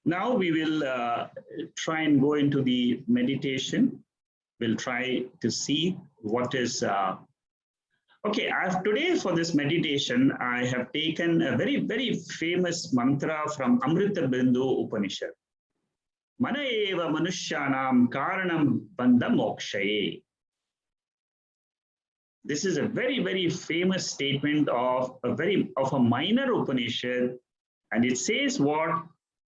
Now we will try and go into the meditation. We'll try to see what is okay. Today for this meditation, I have taken a very famous mantra from Amrita Bindu Upanishad. Mana eva manushyanam karanam bandha mokshaye. This is a very famous statement of a minor Upanishad, and it says what?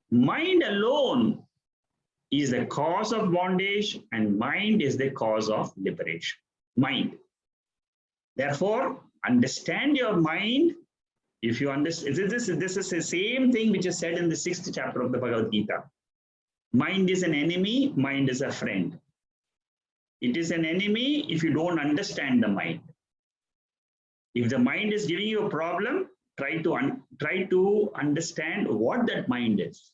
Mind alone is the cause of bondage, and mind is the cause of liberation. Mind. Therefore, understand your mind. If you understand, this is the same thing which is said in the 6th chapter of the Bhagavad Gita. Mind is an enemy, mind is a friend. It is an enemy if you don't understand the mind. If the mind is giving you a problem, try to understand what that mind is.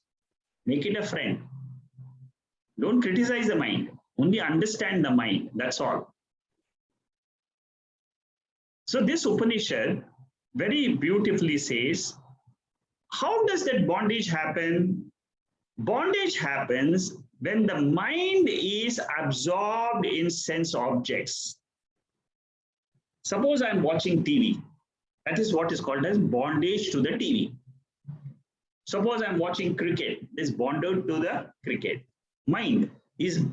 Make it a friend. Don't criticize the mind. Only understand the mind. That's all. So this Upanishad very beautifully says, how does that bondage happen? Bondage happens when the mind is absorbed in sense objects. Suppose I'm watching TV. That is what is called as bondage to the TV. Suppose I'm watching cricket. It is bonded to the cricket. Mind is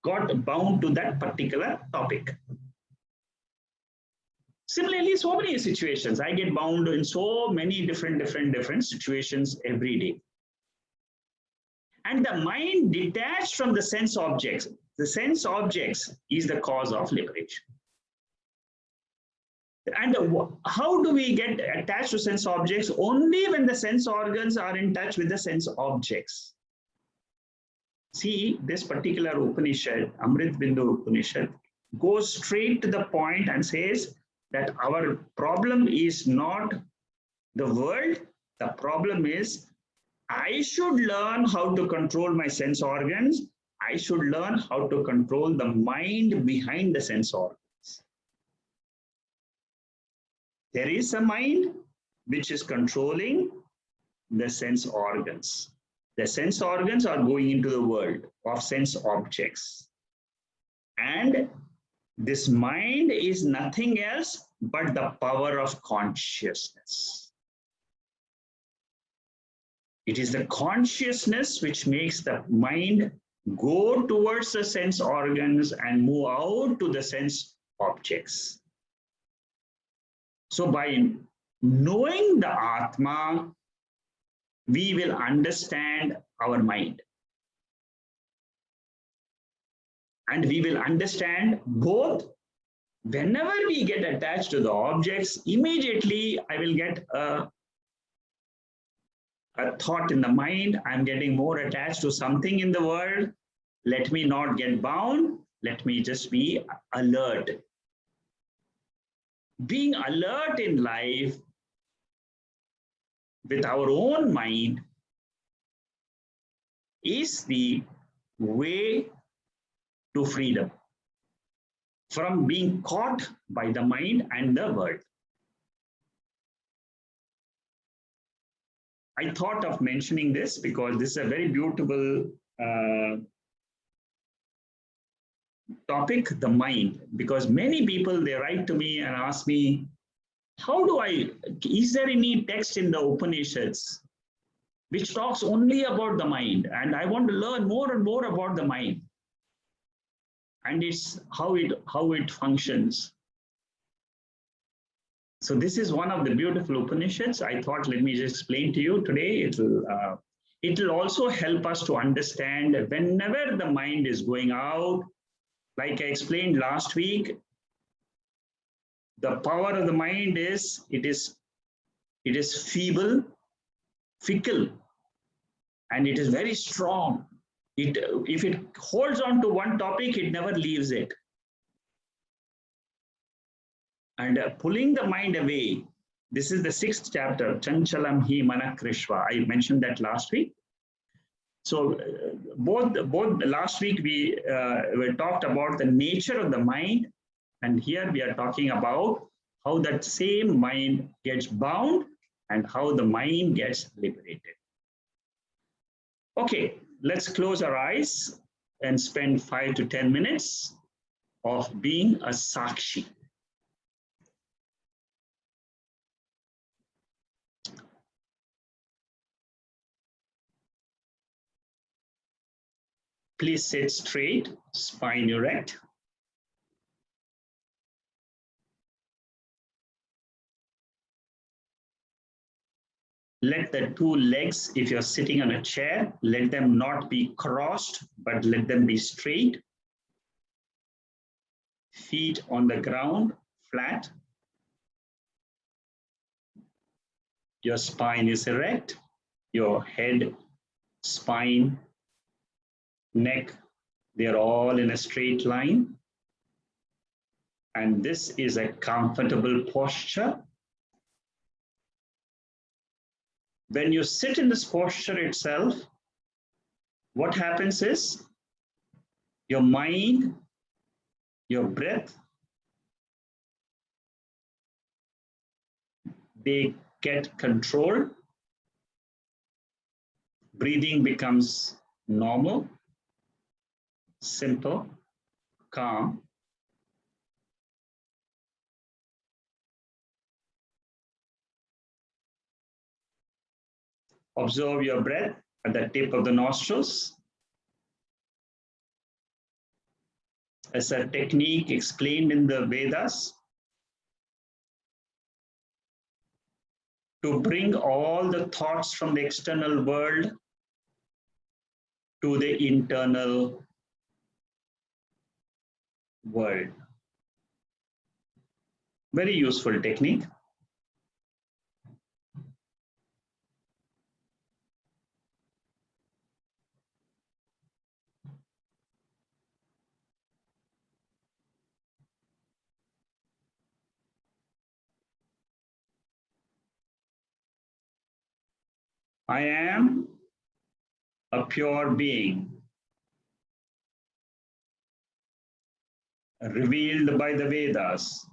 got bound to that particular topic. Similarly, so many situations. I get bound in so many different situations every day. And the mind detached from the sense objects. The sense objects is the cause of liberation. And how do we get attached to sense objects? Only when the sense organs are in touch with the sense objects. See, this particular Upanishad, Amrit Bindu Upanishad, goes straight to the point and says that our problem is not the world. The problem is I should learn how to control my sense organs. I should learn how to control the mind behind the sense organs. There is a mind which is controlling the sense organs. The sense organs are going into the world of sense objects. And this mind is nothing else but the power of consciousness. It is the consciousness which makes the mind go towards the sense organs and move out to the sense objects. So by knowing the Atma, we will understand our mind. And we will understand both. Whenever we get attached to the objects, immediately I will get a thought in the mind. I'm getting more attached to something in the world. Let me not get bound. Let me just be alert. Being alert in life with our own mind is the way to freedom from being caught by the mind and the world. I thought of mentioning this because this is a very beautiful topic, the mind, because many people, they write to me and ask me, is there any text in the Upanishads which talks only about the mind? And I want to learn more and more about the mind. And it's how it functions. So this is one of the beautiful Upanishads. I thought, let me just explain to you today. It will also help us to understand whenever the mind is going out. Like I explained last week, the power of the mind is, it is feeble, fickle, and it is very strong. If it holds on to one topic, it never leaves it. And pulling the mind away, this is the 6th chapter, Chanchalam hi mana krishva. I mentioned that last week. So both last week we talked about the nature of the mind, and here we are talking about how that same mind gets bound and how the mind gets liberated. Okay, let's close our eyes and spend 5 to 10 minutes of being a Sakshi. Please sit straight, spine erect. Let the two legs, if you're sitting on a chair, let them not be crossed, but let them be straight. Feet on the ground, flat. Your spine is erect. Your head, spine, neck, they're all in a straight line. And this is a comfortable posture. When you sit in this posture itself, what happens is your mind, your breath, they get control. Breathing becomes normal, simple, calm. Observe your breath at the tip of the nostrils. As a technique explained in the Vedas, to bring all the thoughts from the external world to the internal world. Very useful technique. I am a pure being, revealed by the Vedas.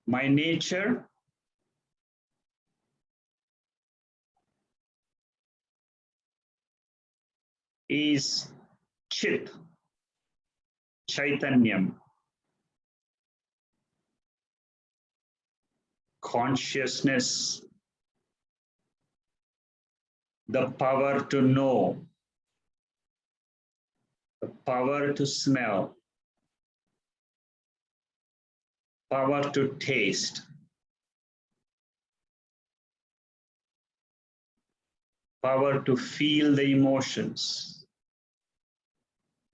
My nature is Chit, Chaitanyam, consciousness, the power to know, the power to smell, power to taste, power to feel the emotions.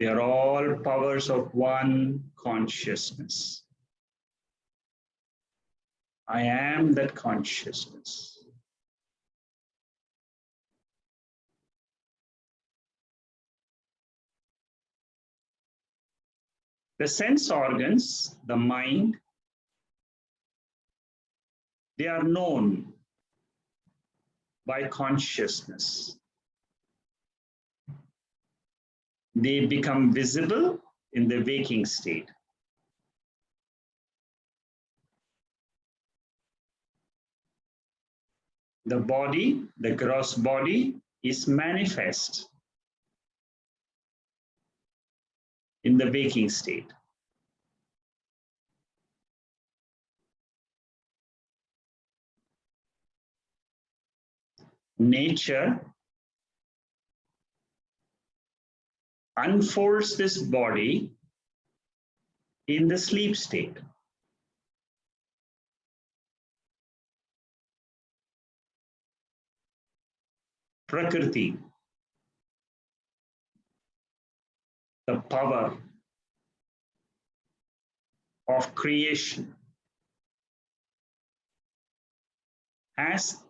They are all powers of one consciousness. I am that consciousness. The sense organs, the mind, they are known by consciousness. They become visible in the waking state. The body, the gross body, is manifest in the waking state. Nature unfolds this body in the sleep state. Prakriti, the power of creation, has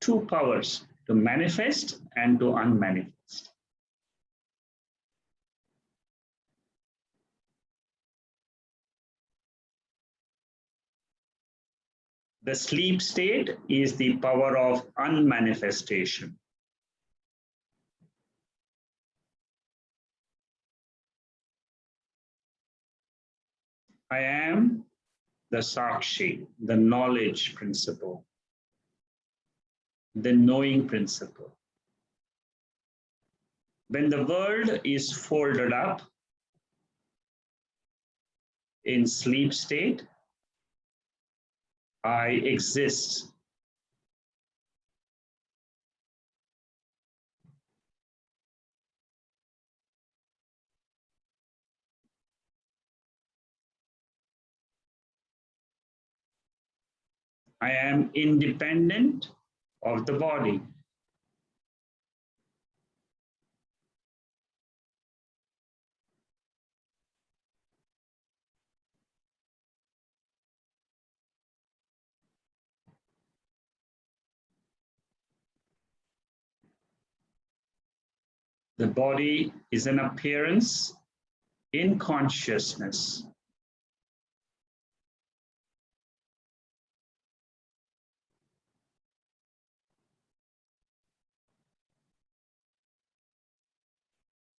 two powers, to manifest and to unmanifest. The sleep state is the power of unmanifestation. I am the Sakshi, the knowledge principle, the knowing principle. When the world is folded up in sleep state, I exist. I am independent of the body. The body is an appearance in consciousness.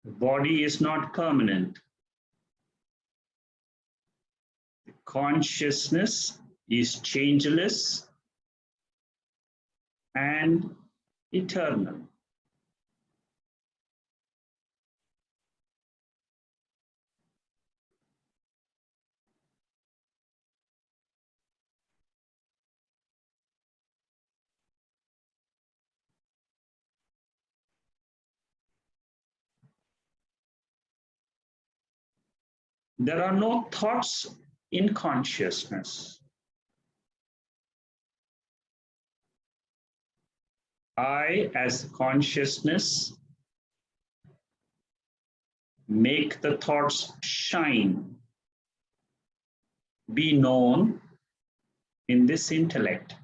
The body is not permanent. Consciousness is changeless and eternal. There are no thoughts in consciousness. I, as consciousness, make the thoughts shine, be known in this intellect.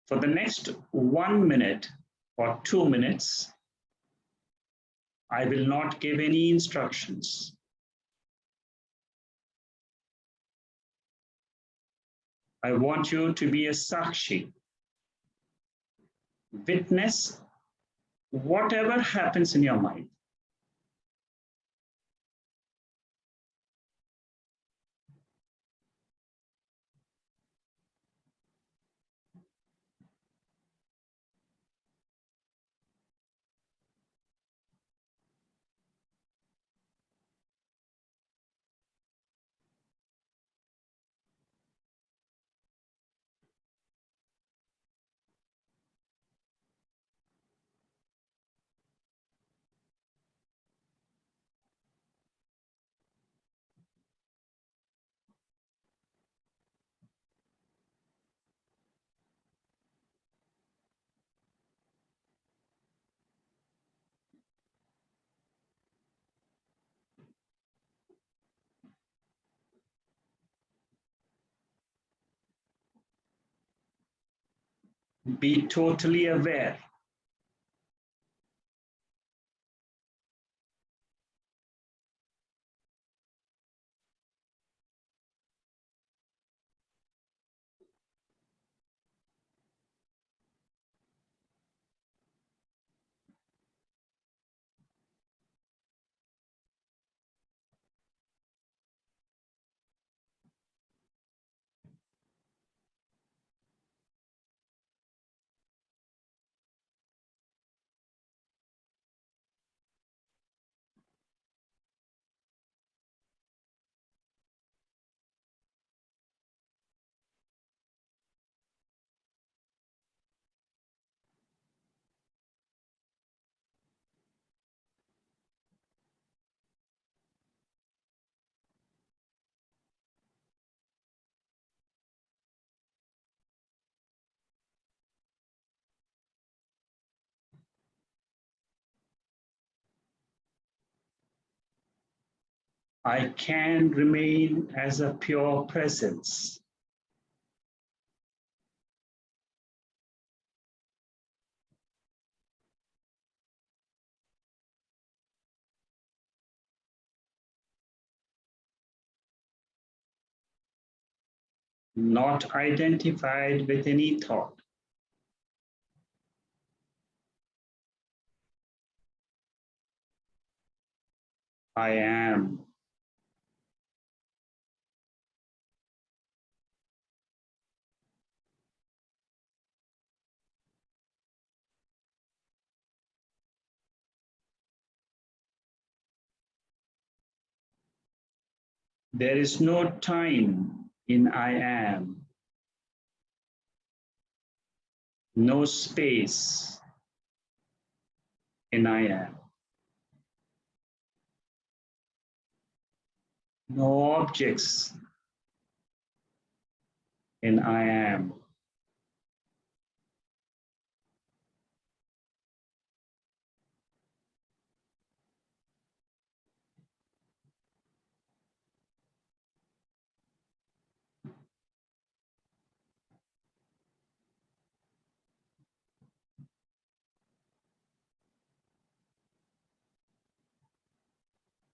For the next 1 minute or 2 minutes, I will not give any instructions. I want you to be a Sakshi. Witness whatever happens in your mind. Be totally aware. I can remain as a pure presence. not identified with any thought. I am. There is no time in I am, no space in I am, no objects in I am.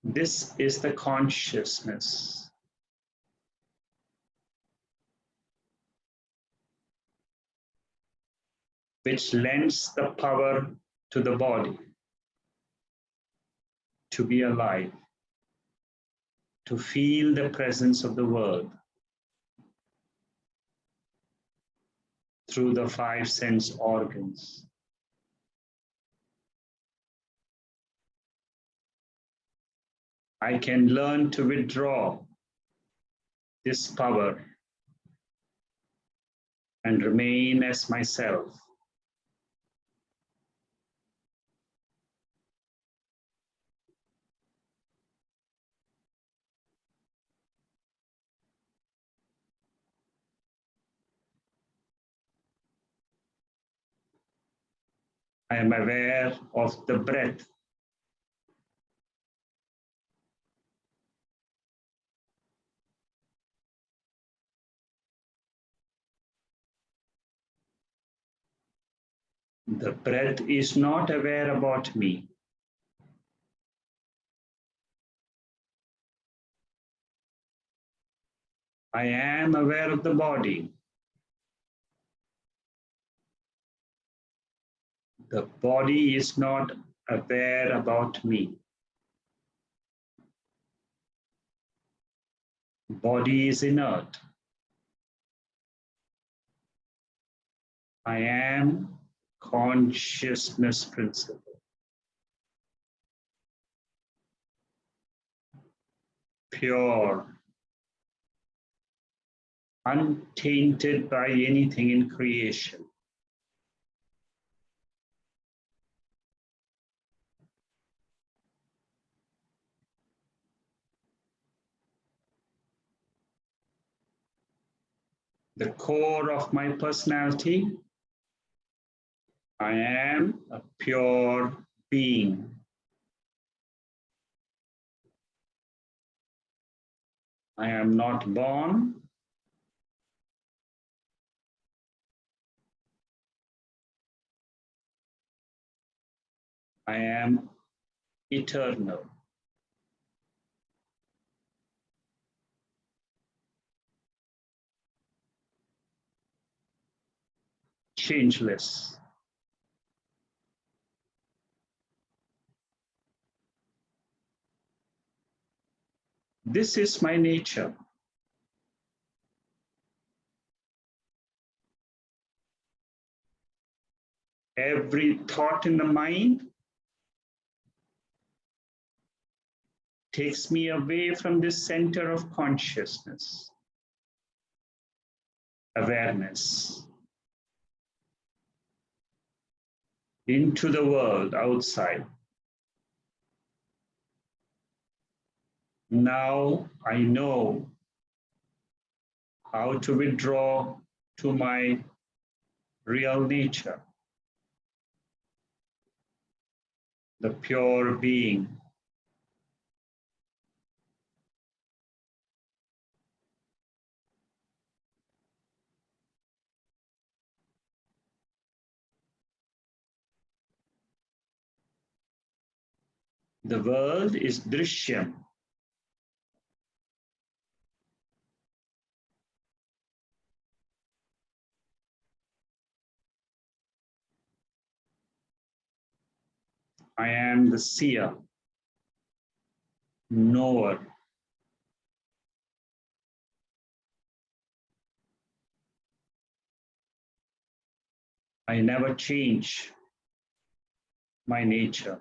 This is the consciousness which lends the power to the body to be alive, to feel the presence of the world through the five sense organs. I can learn to withdraw this power and remain as myself. I am aware of the breath. The breath is not aware about me. I am aware of the body. The body is not aware about me. Body is inert. I am consciousness principle. Pure, untainted by anything in creation. The core of my personality, I am a pure being. I am not born. I am eternal. Changeless. This is my nature. Every thought in the mind takes me away from this center of consciousness, awareness, into the world outside. Now I know how to withdraw to my real nature, the pure being. The world is drishyam. I am the seer, knower. I never change my nature.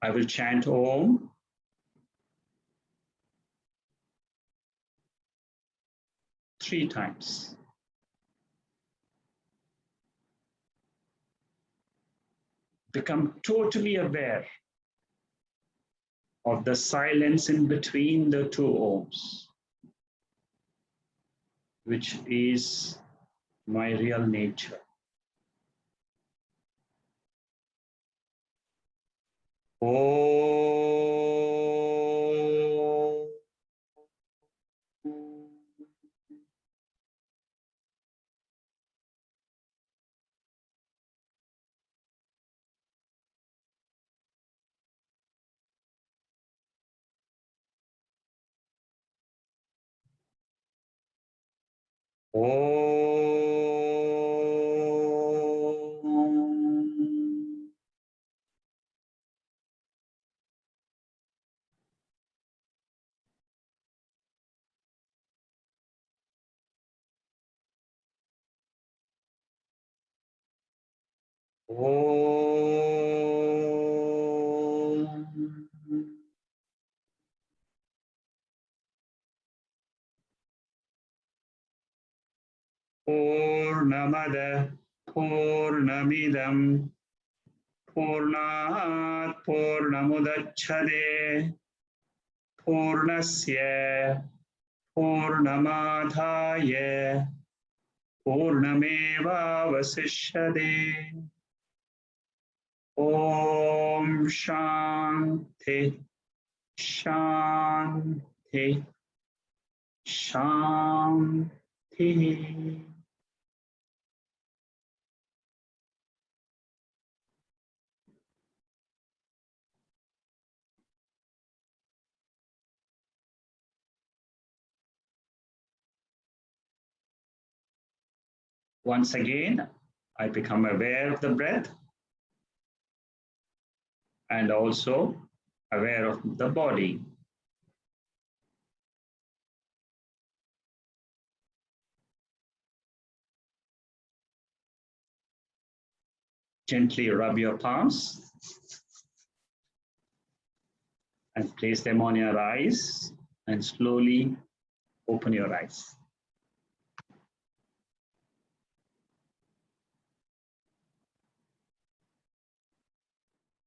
I will chant Om 3 times. Become totally aware of the silence in between the 2 Oms, which is my real nature. Om. Purnamada Purnamidam Purnat Purnamudachade Purnasya Purnamadhaya Purnameva Vasishyade. Om Shanti Shanti Shanti. Once again, I become aware of the breath and also aware of the body. Gently rub your palms and place them on your eyes and slowly open your eyes.